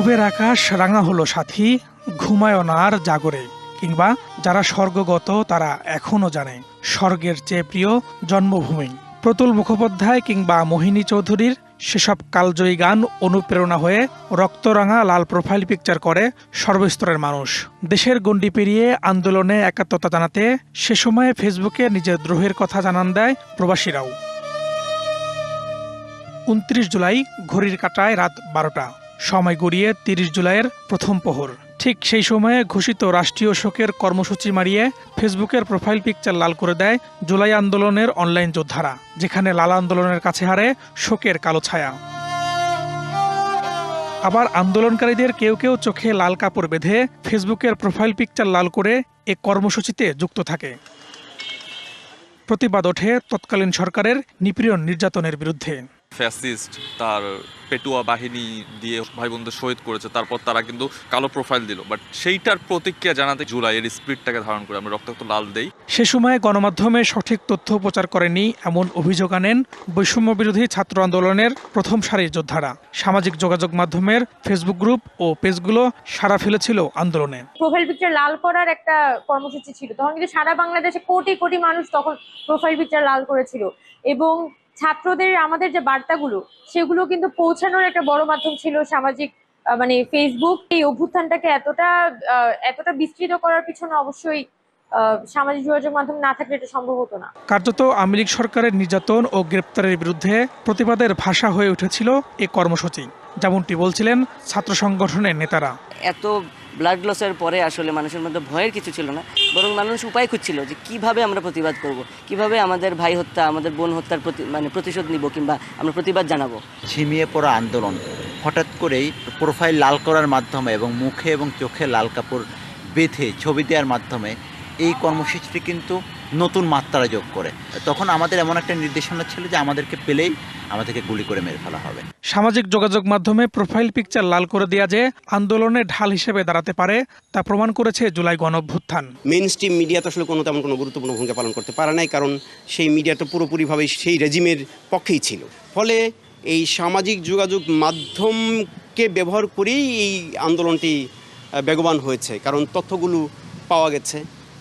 পুবের আকাশ রাঙা হলো সাথী, ঘুমায় না আর জাগরে। কিংবা যারা স্বর্গগত তারা এখনো জানে স্বর্গের চেয়ে প্রিয় জন্মভূমি। প্রতুল মুখোপাধ্যায় কিংবা মোহিনী চৌধুরীর সেসব কালজয়ী গান অনুপ্রেরণা হয়ে রক্তরাঙা লাল প্রোফাইল পিকচার করে সর্বস্তরের মানুষ। দেশের গণ্ডি পেরিয়ে আন্দোলনে একাত্মতা জানাতে সে সময়ে ফেসবুকে নিজের দ্রোহের কথা জানান দেয় প্রবাসীরাও। ২৯ জুলাই ঘড়ির কাঁটায় রাত ১২টা, সময় গড়িয়ে ৩০ জুলাইয়ের প্রথম প্রহর। ঠিক সেই সময়ে ঘোষিত রাষ্ট্রীয় শোকের কর্মসূচি মারিয়ে ফেসবুকের প্রোফাইল পিকচার লাল করে দেয় জুলাই আন্দোলনের অনলাইন যোদ্ধারা, যেখানে লাল আন্দোলনের কাছে হারে শোকের কালো ছায়া। আবার আন্দোলনকারীদের কেউ কেউ চোখে লাল কাপড় বেঁধে ফেসবুকের প্রোফাইল পিকচার লাল করে এ কর্মসূচিতে যুক্ত থাকে। প্রতিবাদ ওঠে তৎকালীন সরকারের নিপীড়ন নির্যাতনের বিরুদ্ধে। ফ্যাসিস্ট তার পেটুয়া বাহিনী দিয়ে ভাই বোনদের শহীদ করেছে, তারপর তারা কিন্তু কালো প্রোফাইল দিল, বাট সেইটার প্রতিক্রিয়া জানাতে জুলাইয়ের স্পিরিটটাকে ধারণ করে আমরা রক্তাক্ত লাল দেই। সে সময় গণমাধ্যমে সঠিক তথ্য প্রচার করেনি এমন অভিযোগ আনেন বৈষম্য বিরোধী ছাত্র আন্দোলনের প্রথম সারির যোদ্ধারা। সামাজিক যোগাযোগ মাধ্যমের ফেসবুক গ্রুপ ও পেজগুলো সাড়া ফেলেছিল আন্দোলনে। প্রোফাইল পিকচার লাল করার একটা কর্মসূচি ছিল, তখন কিন্তু সারা বাংলাদেশে কোটি কোটি মানুষ তখন প্রোফাইল পিকচার লাল করেছিল, এবং ছাত্রদের আমাদের যে বার্তাগুলো সেগুলো কিন্তু পৌঁছানোর একটা বড় মাধ্যম ছিল সামাজিক ফেসবুক। এই অভ্যুত্থানটাকে এতটা বিস্তৃত করার পিছনে অবশ্যই সামাজিক যোগাযোগ মাধ্যম না থাকলে এটা সম্ভব হতো না। কার্যত আওয়ামী লীগ সরকারের নির্যাতন ও গ্রেপ্তারের বিরুদ্ধে প্রতিবাদের ভাষা হয়ে উঠেছিল এ কর্মসূচি, যেমনটি বলছিলেন ছাত্র সংগঠনের নেতারা। এত ব্লাড লসের পরে আসলে মানুষের মধ্যে ভয়ের কিছু ছিল না, বরং মানুষ উপায় খুঁজছিল যে কিভাবে আমরা প্রতিবাদ করব, কিভাবে আমাদের ভাই হত্যা, আমাদের বোন হত্যার প্রতিশোধ নিব, কিংবা আমরা প্রতিবাদ জানাবো। ঝিমিয়ে পড়া আন্দোলন হঠাৎ করেই প্রোফাইল লাল করার মাধ্যমে এবং মুখে এবং চোখে লাল কাপড় বেঁধে ছবি দেওয়ার মাধ্যমে এই কর্মসূচিটি কিন্তু নতুন মাত্রা যোগ করে। তখন আমাদের এমন একটা নির্দেশনা ছিল যে আমাদেরকে পেলেই আমাদেরকে গুলি করে মেরে ফেলা হবে। সামাজিক যোগাযোগ মাধ্যমে প্রোফাইল পিকচার লাল করে দেওয়া যে আন্দোলনের ঢাল হিসেবে দাঁড়াতে পারে তা প্রমাণ করেছে জুলাই গণঅভ্যুত্থান। মেইন স্ট্রিম মিডিয়া তো আসলে তেমন কোনো গুরুত্বপূর্ণ ভূমিকা পালন করতে পারে নাই, কারণ সেই মিডিয়াটা পুরোপুরিভাবে সেই রেজিমের পক্ষেই ছিল। ফলে এই সামাজিক যোগাযোগ মাধ্যমকে ব্যবহার করেই এই আন্দোলনটি বেগবান হয়েছে, কারণ তথ্যগুলো পাওয়া গেছে।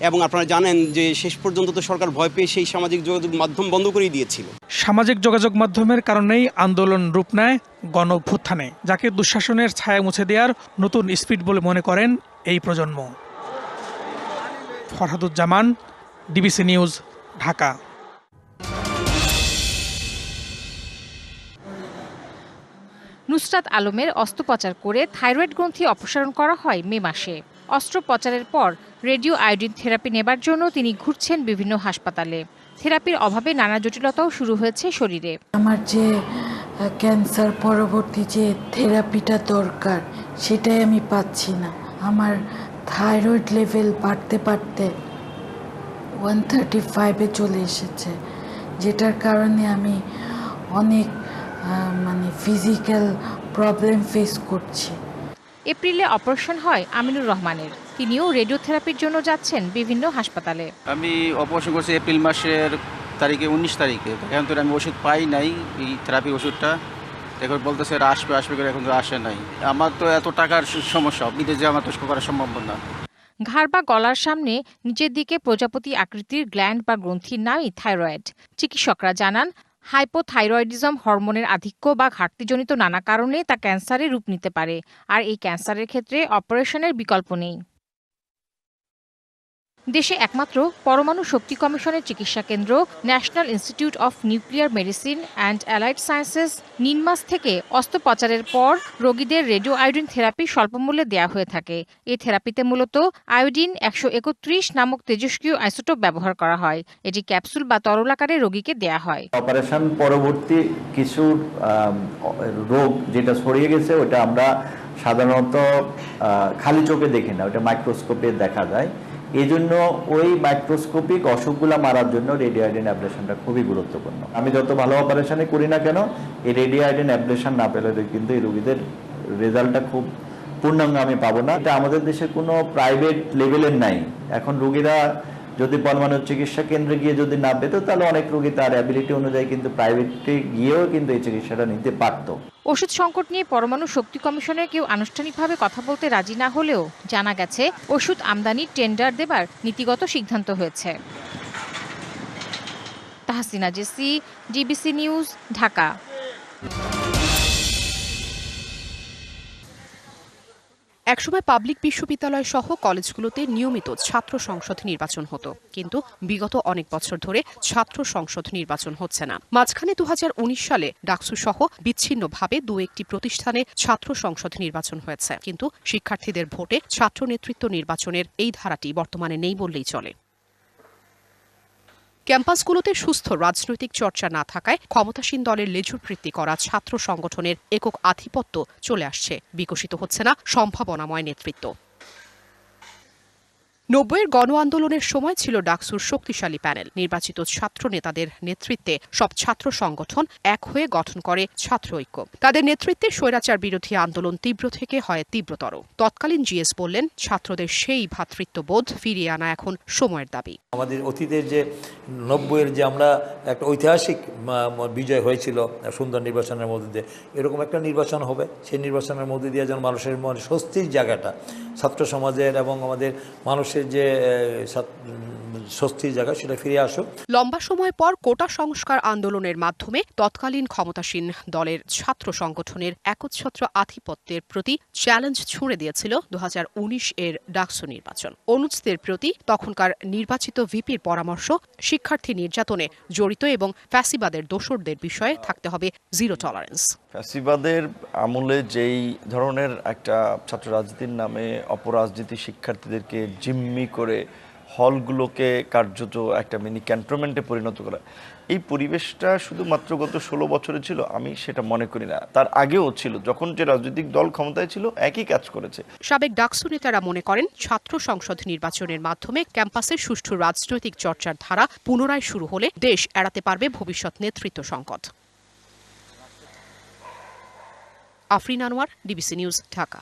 এবং আপনারা জানেন যে শেষ পর্যন্ত তো সরকার ভয় পেয়ে সেই সামাজিক যোগাযোগ মাধ্যম বন্ধ করেই দিয়েছিল। সামাজিক যোগাযোগ মাধ্যমের কারণেই আন্দোলন রূপ নেয় গণঅভ্যুত্থানে, যাকে দুঃশাসনের ছায়া মুছে দেওয়ার নতুন স্পিড বলে মনে করেন এই প্রজন্ম। Farhaduzzaman, DBC news, Dhaka. নুসরাত আলমের অস্ত্রোপচার করে থাইরয়েড গ্রন্থি অপসারণ করা হয় মে মাসে। অস্ত্রোপচারের পর রেডিও আয়োডিন থেরাপি নেবার জন্য তিনি ঘুরছেন বিভিন্ন হাসপাতালে। থেরাপির অভাবে নানা জটিলতাও শুরু হয়েছে শরীরে। আমার যে ক্যান্সার পরবর্তী যে থেরাপিটা দরকার সেটাই আমি পাচ্ছি না। আমার থাইরয়েড লেভেল বাড়তে বাড়তে 135-এ চলে এসেছে, যেটার কারণে আমি অনেক ফিজিক্যাল প্রবলেম ফেস করছি। এপ্রিলে অপারেশন হয় আমিনুর রহমানের। তিনিও রেডিওথেরাপির জন্য যাচ্ছেন বিভিন্ন হাসপাতালে। আমি অপারেশন করছি এপ্রিল মাসের 19 তারিখে। এখন তো আমি ওষুধ পাই নাই, এই থেরাপি ওষুধটা এখন বলতেছে আসবে করে, এখন তো আসে নাই। আমার তো এত টাকার সমস্যা, বিদেশে আমার তো করা সম্ভব না। ঘাড় বা গলার সামনে নিচের দিকে প্রজাপতি আকৃতির গ্ল্যান্ড বা গ্রন্থির নামই থাইরয়েড। চিকিৎসকরা জানান, হাইপোথাইরয়েডিজম হরমোনের আধিক্য বা ঘাটতিজনিত নানা কারণে তা ক্যান্সারে রূপ নিতে পারে, আর এই ক্যান্সারের ক্ষেত্রে অপারেশনের বিকল্প নেই। দেশে একমাত্র পরমাণু শক্তি কমিশনের চিকিৎসা কেন্দ্র national institute of nuclear medicine and allied sciences নিনমাস থেকে অস্ত্রোপচারের পর রোগীদের রেডিও আয়োডিন থেরাপি স্বল্পমূল্যে দেওয়া হয়ে থাকে। এই থেরাপিতে মূলত আয়োডিন 131 নামক তেজস্ক্রিয় আইসোটোপ ব্যবহার করা হয়। এটি ক্যাপসুল বা তরল আকারে রোগীকে দেওয়া হয়। অপারেশন পরবর্তী কিছু রোগ যেটা ছড়িয়ে গেছে ওটা আমরা সাধারণত খালি চোখে দেখি না, ওটা মাইক্রোস্কোপে দেখা যায়। এই জন্য ওই মাইক্রোস্কোপিক অসুখগুলো মারার জন্য রেডিও আয়োডিন অ্যাবলেশনটা খুবই গুরুত্বপূর্ণ। আমি যত ভালো অপারেশনে করি না কেন, এই রেডিও আয়োডিন অ্যাবলেশন না পেলে কিন্তু এই রোগীদের রেজাল্টটা খুব পূর্ণাঙ্গ আমি পাবো না। এটা আমাদের দেশে কোনো প্রাইভেট লেভেলের নাই। এখন রোগীরা যদি পরমাণু চিকিৎসা কেন্দ্রে গিয়ে যদি না পেত, তাহলে অনেক রোগী তার অ্যাবিলিটি অনুযায়ী কিন্তু প্রাইভেটে গিয়েও কিন্তু এই চিকিৎসাটা নিতে পারত। ওষুধ সংকট নিয়ে পরমাণু শক্তি কমিশনের কেউ আনুষ্ঠানিকভাবে কথা বলতে রাজি না হলেও জানা গেছে ওষুধ আমদানির টেন্ডার দেবার নীতিগত সিদ্ধান্ত হয়েছে। Tahsina Jesy, DBC news, Dhaka. একসময় পাবলিক বিশ্ববিদ্যালয় সহ কলেজগুলোতে নিয়মিত ছাত্র সংসদ নির্বাচন হতো, কিন্তু বিগত অনেক বছর ধরে ছাত্র সংসদ নির্বাচন হচ্ছে না। মাঝখানে 2019 সালে ডাকসু সহ বিচ্ছিন্নভাবে দু একটি প্রতিষ্ঠানে ছাত্র সংসদ নির্বাচন হয়েছে, কিন্তু শিক্ষার্থীদের ভোটে ছাত্র নেতৃত্ব নির্বাচনের এই ধারাটি বর্তমানে নেই বললেই চলে। ক্যাম্পাসগুলোতে সুস্থ রাজনৈতিক চর্চা না থাকায় ক্ষমতাসীন দলের লেজুরবৃত্তি করা ছাত্র সংগঠনের একক আধিপত্য চলে আসছে, বিকশিত হচ্ছে না সম্ভাবনাময় নেতৃত্ব। 90-এর গণ আন্দোলনের সময় ছিল ডাকসুর শক্তিশালী প্যানেল। নির্বাচিত ছাত্র নেতাদের নেতৃত্বে সব ছাত্র সংগঠন এক হয়ে গঠন করে ছাত্র ঐক্য। তাদের নেতৃত্বে স্বৈরাচার বিরোধী আন্দোলন তীব্র থেকে হয় তীব্রতর। তৎকালীন জিএস বললেন, ছাত্রদের সেই ভ্রাতৃত্ববোধ ফিরিয়ে আনা এখন সময়ের দাবি। আমাদের অতীতের যে 90-এর যে আমরা একটা ঐতিহাসিক বিজয় হয়েছিল সুন্দর নির্বাচনের মধ্যে দিয়ে, এরকম একটা নির্বাচন হবে। সেই নির্বাচনের মধ্যে দিয়ে যেন মানুষের মনে স্বস্তির জায়গাটা, ছাত্র সমাজের এবং আমাদের মানুষের যে স্বস্তির জায়গা, সেটা ফিরে আসুক। লম্বা সময় পর কোটা সংস্কার আন্দোলনের মাধ্যমে তৎকালীন ক্ষমতাসীন দলের ছাত্র সংগঠনের একচ্ছত্র আধিপত্যের প্রতি চ্যালেঞ্জ ছুঁড়ে দিয়েছিল 2019-এর ডাকসু নির্বাচন। অনুজদের প্রতি তখনকার নির্বাচিত ভিপির পরামর্শ, শিক্ষার্থী নির্যাতনে জড়িত এবং ফ্যাসিবাদের দোসরদের বিষয়ে থাকতে হবে জিরো টলারেন্স। ফ্যাসিবাদের আমলে যেই ধরনের একটা ছাত্র রাজনীতির নামে অপরাজনীতি শিক্ষার্থীদেরকে জিম্মি করে হলগুলোকে কার্যত একটা মিনি ক্যান্টনমেন্টে পরিণত করা, এই পরিবেশটা শুধুমাত্র গত 16 বছরে ছিল আমি সেটা মনে করি না, তার আগেও ছিল। যখন যে রাজনৈতিক দল ক্ষমতায় ছিল একই কাজ করেছে। সাবেক ডাকসু নেতারা মনে করেন, ছাত্র সংসদ নির্বাচনের মাধ্যমে ক্যাম্পাসে সুষ্ঠু রাজনৈতিক চর্চার ধারা পুনরায় শুরু হলে দেশ এড়াতে পারবে ভবিষ্যৎ নেতৃত্ব সংকট। Afrin Anwar, DBC news, Dhaka.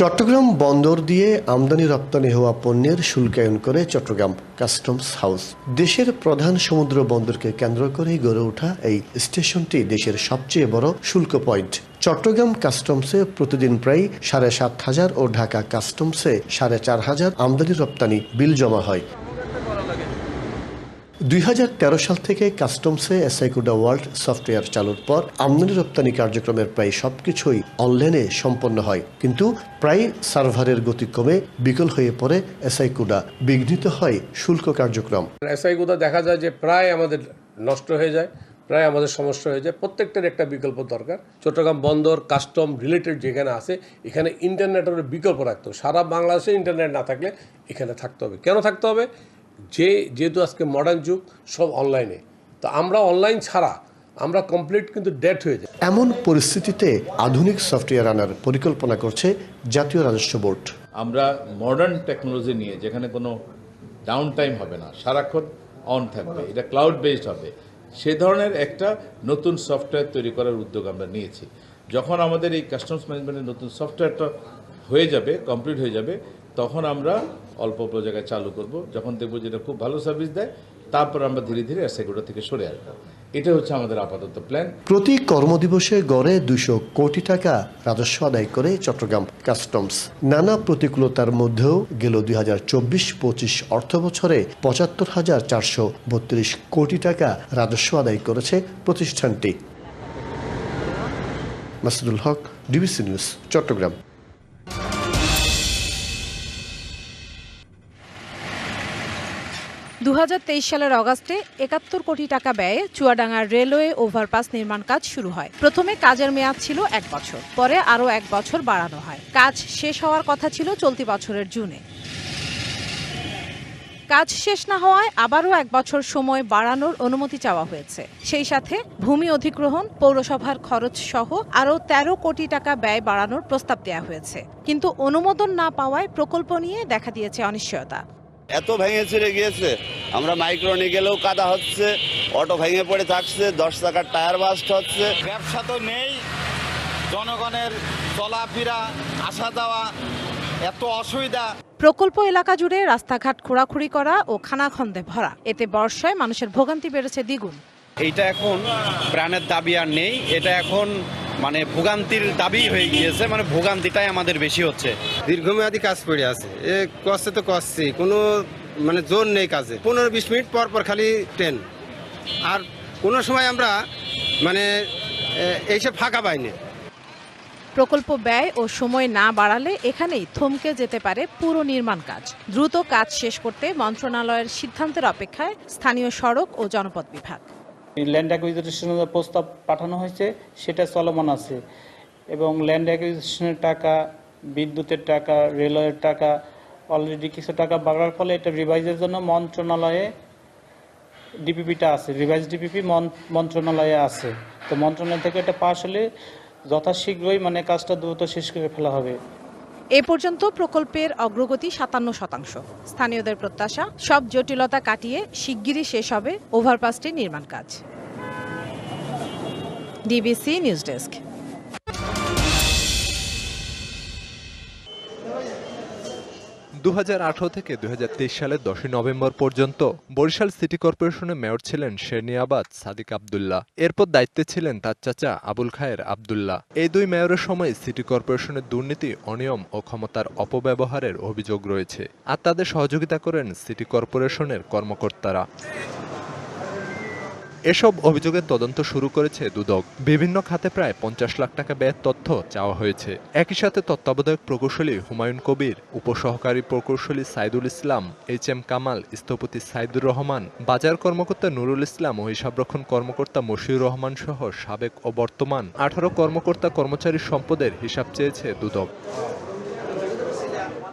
চট্টগ্রাম বন্দর দিয়ে আমদানি রপ্তানি হওয়া পণ্যের শুল্কায়ন করে চট্টগ্রাম কাস্টমস হাউস। দেশের প্রধান সমুদ্র বন্দরকে কেন্দ্র করে গড়ে ওঠা এই স্টেশনটি দেশের সবচেয়ে বড় শুল্ক পয়েন্ট। চট্টগ্রাম কাস্টমসে প্রতিদিন প্রায় 7,500 ও ঢাকা কাস্টমসে 4,500 আমদানি রপ্তানি বিল জমা হয়। 2013 সাল থেকে কাস্টমসে এসআইকুডা ওয়ার্ল্ড সফটওয়্যার চালুর পর আমদানি রপ্তানি কার্যক্রমের প্রায় সবকিছুই অনলাইনে সম্পন্ন হয়, কিন্তু প্রায় সার্ভারের গতি কমে বিকল হয়ে পড়ে এসআইকুডা, বিঘ্নিত হয় শুল্ক কার্যক্রম। এসআইকুডা দেখা যায় যে প্রায় আমাদের নষ্ট হয়ে যায়, প্রায় আমাদের সমস্যা হয়ে যায়। প্রত্যেকটার একটা বিকল্প দরকার। চট্টগ্রাম বন্দর কাস্টম রিলেটেড যেখানে আছে, এখানে ইন্টারনেটের বিকল্প রাখতে হবে। সারা বাংলাদেশে ইন্টারনেট না থাকলে এখানে থাকতে হবে। কেন থাকতে হবে? যেহেতু আজকে মডার্ন যুগ, সব অনলাইনে, তো আমরা অনলাইন ছাড়া আমরা কমপ্লিট কিন্তু ডেট হয়ে যায়। এমন পরিস্থিতিতে আধুনিক সফটওয়্যার আনার পরিকল্পনা করছে জাতীয় রাজস্ব বোর্ড। আমরা মডার্ন টেকনোলজি নিয়ে, যেখানে কোনো ডাউন টাইম হবে না, সারাক্ষণ অন থাকবে, এটা ক্লাউড বেসড হবে, সে ধরনের একটা নতুন সফটওয়্যার তৈরি করার উদ্যোগ আমরা নিয়েছি। যখন আমাদের এই কাস্টমস ম্যানেজমেন্টের নতুন সফটওয়্যারটা হয়ে যাবে, কমপ্লিট হয়ে যাবে, তখন আমরা অল্প অল্প জায়গায় চালু করব। যখন দেখবো যেটা খুব ভালো সার্ভিস দেয়, তারপর আমরা ধীরে ধীরে এসআইকুডা থেকে সরে আসবো। এটা হচ্ছে আমাদের আপাতত প্ল্যান। প্রতি কর্মদিবসে গড়ে 200 কোটি টাকা রাজস্ব আদায় করে চট্টগ্রাম কাস্টমস। নানা প্রতিকূলতার মধ্যেও গেল 2024-25 অর্থ বছরে 75,432 কোটি টাকা রাজস্ব আদায় করেছে প্রতিষ্ঠানটি। মাসুদুল হক, ডিবিসি নিউজ, চট্টগ্রাম। 2023 সালের অগাস্টে 71 কোটি টাকা ব্যয়ে চুয়াডাঙ্গার রেলওয়ে ওভারপাস নির্মাণ কাজ শুরু হয়। প্রথমে কাজের মেয়াদ ছিল 1 বছর, পরে আরও 1 বছর বাড়ানো হয়। কাজ শেষ হওয়ার কথা ছিল চলতি বছরের জুনে। কাজ শেষ না হওয়ায় আবারও 1 বছর সময় বাড়ানোর অনুমতি চাওয়া হয়েছে। সেই সাথে ভূমি অধিগ্রহণ, পৌরসভার খরচ সহ আরও 13 কোটি টাকা ব্যয় বাড়ানোর প্রস্তাব দেওয়া হয়েছে, কিন্তু অনুমোদন না পাওয়ায় প্রকল্প নিয়ে দেখা দিয়েছে অনিশ্চয়তা। এত ভেঙে ছিঁড়ে গিয়েছে, আমরা মাইক্রো নিয়ে গেলেও কাদা হচ্ছে, অটো ভেঙে পড়ে থাকছে, 10 চাকার টায়ার বাস্ট হচ্ছে। ব্যবসা তো নেই, জনগণের চলাফেরা আসা যাওয়া এত অসুবিধা। প্রকল্প এলাকা জুড়ে রাস্তাঘাট খোঁড়াখুড়ি করা ও খানাখন্দে ভরা, এতে বর্ষায় মানুষের ভোগান্তি বেড়েছে দ্বিগুণ। এইটা এখন প্রাণের দাবি আর নেই, এটা এখন মানে ভোগান্তির দাবি হয়ে গিয়েছে, মানে ভোগান্তিটাই আমাদের বেশি হচ্ছে। দীর্ঘমেয়াদী কাজ পড়ে আছে, এ কষ্টে তো কষ্টে কোনো মানে জোর নেই কাজে। 15-20 মিনিট পর পর খালি ট্রেন, আর কোনো সময় আমরা মানে এইসব ফাঁকা পাইনি। প্রকল্প ব্যয় ও সময় না বাড়ালে এখানেই থমকে যেতে পারে পুরো নির্মাণ কাজ। দ্রুত কাজ শেষ করতে মন্ত্রণালয়ের সিদ্ধান্তের অপেক্ষায় স্থানীয় সড়ক ও জনপথ বিভাগ। ল্যান্ড অ্যাকুইজিশনের প্রস্তাব পাঠানো হয়েছে, সেটা চলমান আছে, এবং ল্যান্ড অ্যাকুইজিশনের টাকা, বিদ্যুতের টাকা, রেলওয়ের টাকা অলরেডি কিছু টাকা বাড়ার ফলে এটা রিভাইজের জন্য মন্ত্রণালয়ে ডিপিপিটা আছে, রিভাইজ ডিপিপি মন্ত্রণালয়ে আছে। তো মন্ত্রণালয় থেকে এটা পাস হলে যথাশীঘ্রই মানে কাজটা দ্রুত শেষ করে ফেলা হবে। এ পর্যন্ত প্রকল্পের অগ্রগতি 57%। স্থানীয়দের প্রত্যাশা, সব জটিলতা কাটিয়ে শিগগিরই শেষ হবে ওভারপাসটির নির্মাণ কাজ। DBC news desk. দু থেকে 2023 সালের 10 নভেম্বর পর্যন্ত বরিশাল সিটি কর্পোরেশনের মেয়র ছিলেন শেরনিয়াবাদ সাদিক আব্দুল্লাহ। এরপর দায়িত্বে ছিলেন তার চাচা আবুল খায়ের আব্দুল্লাহ। এই দুই মেয়রের সময় সিটি কর্পোরেশনের দুর্নীতি, অনিয়ম ও ক্ষমতার অপব্যবহারের অভিযোগ রয়েছে, আর তাদের সহযোগিতা করেন সিটি কর্পোরেশনের কর্মকর্তারা। এসব অভিযোগের তদন্ত শুরু করেছে দুদক। বিভিন্ন খাতে প্রায় 50 লাখ টাকা ব্যয়ের তথ্য চাওয়া হয়েছে। একই সাথে তত্ত্বাবধায়ক প্রকৌশলী হুমায়ুন কবির, উপসহকারী প্রকৌশলী সাইদুল ইসলাম, HM কামাল, স্থপতি সাইদুর রহমান, বাজার কর্মকর্তা নুরুল ইসলাম ও হিসাবরক্ষণ কর্মকর্তা মশিউর রহমান সহ সাবেক ও বর্তমান 18 কর্মকর্তা কর্মচারীর সম্পদের হিসাব চেয়েছে দুদক।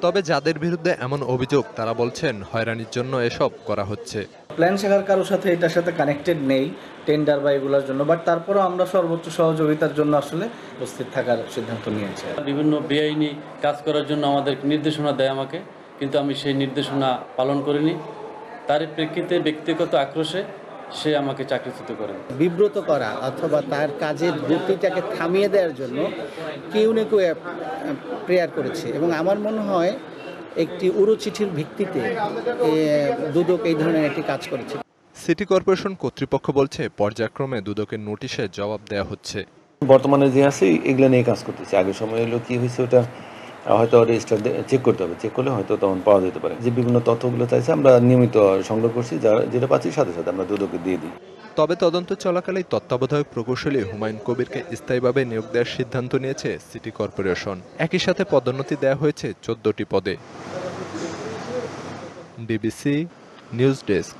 তবে যাদের বিরুদ্ধে এমন অভিযোগ তারা বলছেন হয়রানির জন্য এসব করা হচ্ছে। প্ল্যান শাখার কারোর সাথে এটার সাথে কানেক্টেড নেই টেন্ডার বা এগুলোর জন্য, বাট তারপরেও আমরা সর্বোচ্চ সহযোগিতার জন্য আসলে উপস্থিত থাকার সিদ্ধান্ত নিয়েছি। বিভিন্ন বেআইনি কাজ করার জন্য আমাদের নির্দেশনা দেয় আমাকে, কিন্তু আমি সেই নির্দেশনা পালন করিনি। তার প্রেক্ষিতে ব্যক্তিগত আক্রোশে সে আমাকে চাকরিচ্যুত করেন। বিব্রত করা অথবা তার কাজের গতিটাকে থামিয়ে দেওয়ার জন্য কেউ না কেউ প্রেয়ার করেছে, এবং আমার মনে হয় একটি উড়ো চিঠির ভিত্তিতে দুদক এই ধরনের একটি কাজ করেছে। সিটি কর্পোরেশন কর্তৃপক্ষ বলছে পর্যায়ক্রমে দুদকের নোটিশে জবাব দেওয়া হচ্ছে। বর্তমানে যে আছে এগুলো নিয়ে কাজ করতেছে। আগের সময় হলো কি হয়েছে, ওটা হয়তো রেজিস্টার চেক করতে হবে, চেক করলে হয়তো তখন পাওয়া যেতে পারে। যে বিভিন্ন তথ্যগুলো চাইছে আমরা নিয়মিত সংগ্রহ করছি, যেটা পাচ্ছি সাথে সাথে আমরা দুদকে দিয়ে দিই। তবে তদন্ত চলাকালেই তত্ত্বাবধায়ক প্রকৌশলী হুমায়ুন কবিরকে স্থায়ীভাবে নিয়োগ দেওয়ার সিদ্ধান্ত নিয়েছে সিটি কর্পোরেশন। একই সাথে পদোন্নতি দেওয়া হয়েছে 14টি পদে। DBC news desk.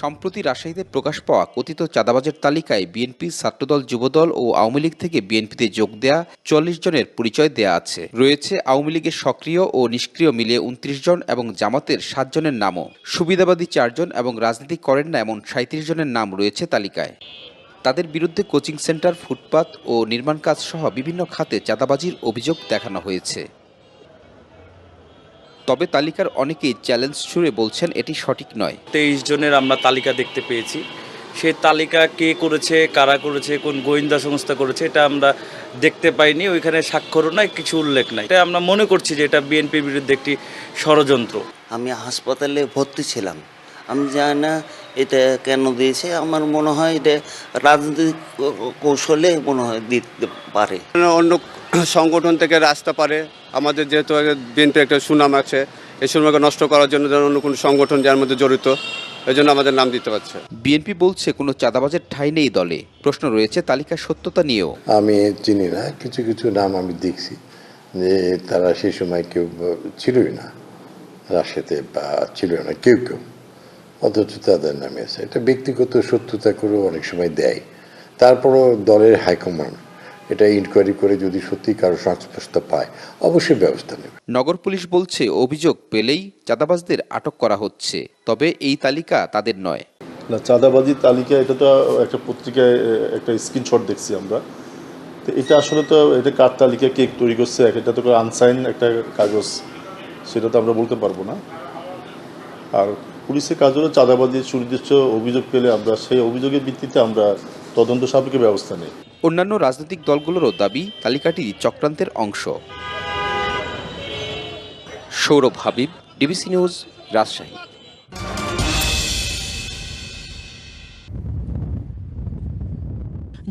সম্প্রতি রাজশাহীতে প্রকাশ পাওয়া কথিত চাঁদাবাজের তালিকায় বিএনপি, ছাত্রদল, যুবদল ও আওয়ামী লীগ থেকে বিএনপিতে যোগ দেয়া 40 জনের পরিচয় দেয়া আছে। রয়েছে আওয়ামী লীগের সক্রিয় ও নিষ্ক্রিয় মিলিয়ে 29 জন এবং জামাতের 7 জনের নামও। সুবিধাবাদী 4 জন এবং রাজনীতি করেন না এমন 37 জনের নাম রয়েছে তালিকায়। তাদের বিরুদ্ধে কোচিং সেন্টার, ফুটপাত ও নির্মাণ কাজ সহ বিভিন্ন খাতে চাঁদাবাজির অভিযোগ দেখানো হয়েছে। তবে তালিকার অনেকেই চ্যালেঞ্জ ছুড়ে বলছেন এটি সঠিক নয়। 23 জনের আমরা তালিকা দেখতে পেয়েছি। সেই তালিকা কে করেছে, কারা করেছে, কোন গোয়েন্দা সংস্থা করেছে এটা আমরা দেখতে পাইনি। ওইখানে স্বাক্ষরও নাই, কিছু উল্লেখ নাই। এটা আমরা মনে করছি যে এটা বিএনপির বিরুদ্ধে একটি ষড়যন্ত্র। আমি হাসপাতালে ভর্তি ছিলাম, আমি জানি না এটা কেন দিয়েছে। আমার মনে হয় এটা রাজনৈতিক কৌশলে মনে হয় দিতে পারে। অন্য সংগঠন থেকে রাস্তা পারে, আমাদের যেহেতু বিএনপি একটা সুনাম আছে, এই সুনামকে নষ্ট করার জন্য অন্য কোনো সংগঠন যার মধ্যে জড়িত, এই জন্য আমাদের নাম দিতে পারছে। বিএনপি বলছে কোনো চাঁদাবাজের ঠাঁই নেই দলে। প্রশ্ন রয়েছে তালিকার সত্যতা নিয়েও। আমি চিনি না, কিছু কিছু নাম আমি দেখছি যে তারা সেই সময় কেউ ছিলই না রাজশাহীতে, বা ছিল না কেউ কেউ, অথচ তাদের নামে আছে। এটা ব্যক্তিগত সত্যতা করেও অনেক সময় দেয়। তারপরও দলের হাইকমান্ড এটা ইনকোয়ারি করে যদি সত্যি কারো সংস্পর্শ পায় অবশ্যই ব্যবস্থা নেবে। নগর পুলিশ বলছে অভিযোগ পেলেই চাঁদাবাজদের আটক করা হচ্ছে, তবে এই তালিকা তাদের নয়। না, চাঁদাবাজির তালিকা এটা তো একটা পত্রিকায় একটা স্ক্রিনশট দেখছি আমরা। তো এটা আসলে তো এটা কার তালিকা কে তৈরি করছে, এটা তো আনসাইন একটা কাগজ, সেটা তো আমরা বলতে পারবো না। আর পুলিশের কাজ হলো চাঁদাবাজির সুনির্দিষ্ট অভিযোগ পেলে আমরা সেই অভিযোগের ভিত্তিতে আমরা তদন্ত সাপেক্ষে ব্যবস্থা নিই। অন্যান্য রাজনৈতিক দলগুলোরও দাবি তালিকাটি চক্রান্তের অংশ। Sourav Habib, DBC news, Rajshahi.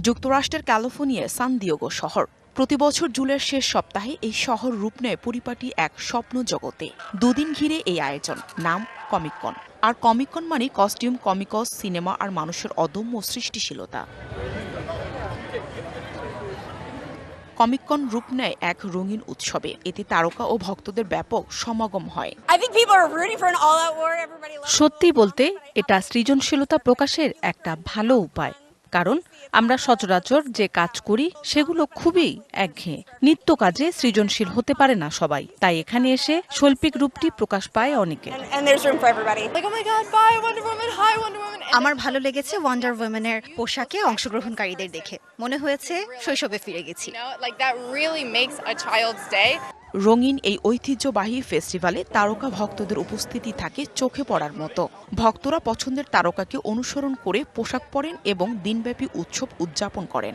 যুক্তরাষ্ট্রের ক্যালিফোর্নিয়ার সান দিয়েগো শহর। প্রতিবছর জুনের শেষ সপ্তাহে এই শহর রূপ নেয় পরিপাটি এক স্বপ্ন জগতে। দুদিন ঘিরে এই আয়োজন, নাম কমিক-কন। আর কমিক-কন মানে কস্টিউম, কমিকস, সিনেমা আর মানুষের অদম্য সৃষ্টিশীলতা। কমিক-কন রূপ নেয় এক রঙিন উৎসবে। এতে তারকা ও ভক্তদের ব্যাপক সমাগম হয়। সত্যি বলতে এটা সৃজনশীলতা প্রকাশের একটা ভালো উপায়, কারণ আমরা সচরাচর যে কাজ করি সেগুলো খুবই একঘেয়ে। নিত্য কাজে সৃজনশীল হতে পারে না সবাই, তাই এখানে এসে শৈল্পিক রূপটি প্রকাশ পায় অনেকে। আমার ভালো লেগেছে ওয়ান্ডার ওয়ামেনের পোশাকে অংশগ্রহণকারীদের দেখে, মনে হয়েছে শৈশবে ফিরে গেছি। রঙিন এই ঐতিহ্যবাহী ফেস্টিভ্যালে তারকা ভক্তদের উপস্থিতি থাকে চোখে পড়ার মতো। ভক্তরা পছন্দের তারকাকে অনুসরণ করে পোশাক পরেন এবং দিনব্যাপী উৎসব উদযাপন করেন।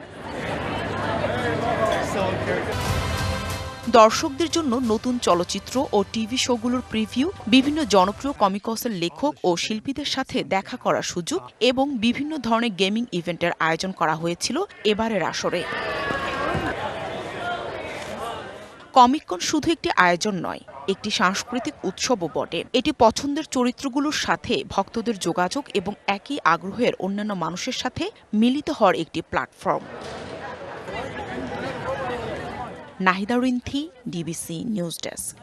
দর্শকদের জন্য নতুন চলচ্চিত্র ও টিভি শোগুলোর প্রিভিউ, বিভিন্ন জনপ্রিয় কমিকসের লেখক ও শিল্পীদের সাথে দেখা করার সুযোগ এবং বিভিন্ন ধরনের গেমিং ইভেন্টের আয়োজন করা হয়েছিল এবারের আসরে। কমিক-কন শুধু একটি আয়োজন নয়, একটি সাংস্কৃতিক উৎসবও বটে। এটি পছন্দের চরিত্রগুলোর সাথে ভক্তদের যোগাযোগ এবং একই আগ্রহের অন্যান্য মানুষের সাথে মিলিত হওয়ার একটি platform. Nahida Rinthi, DBC news desk.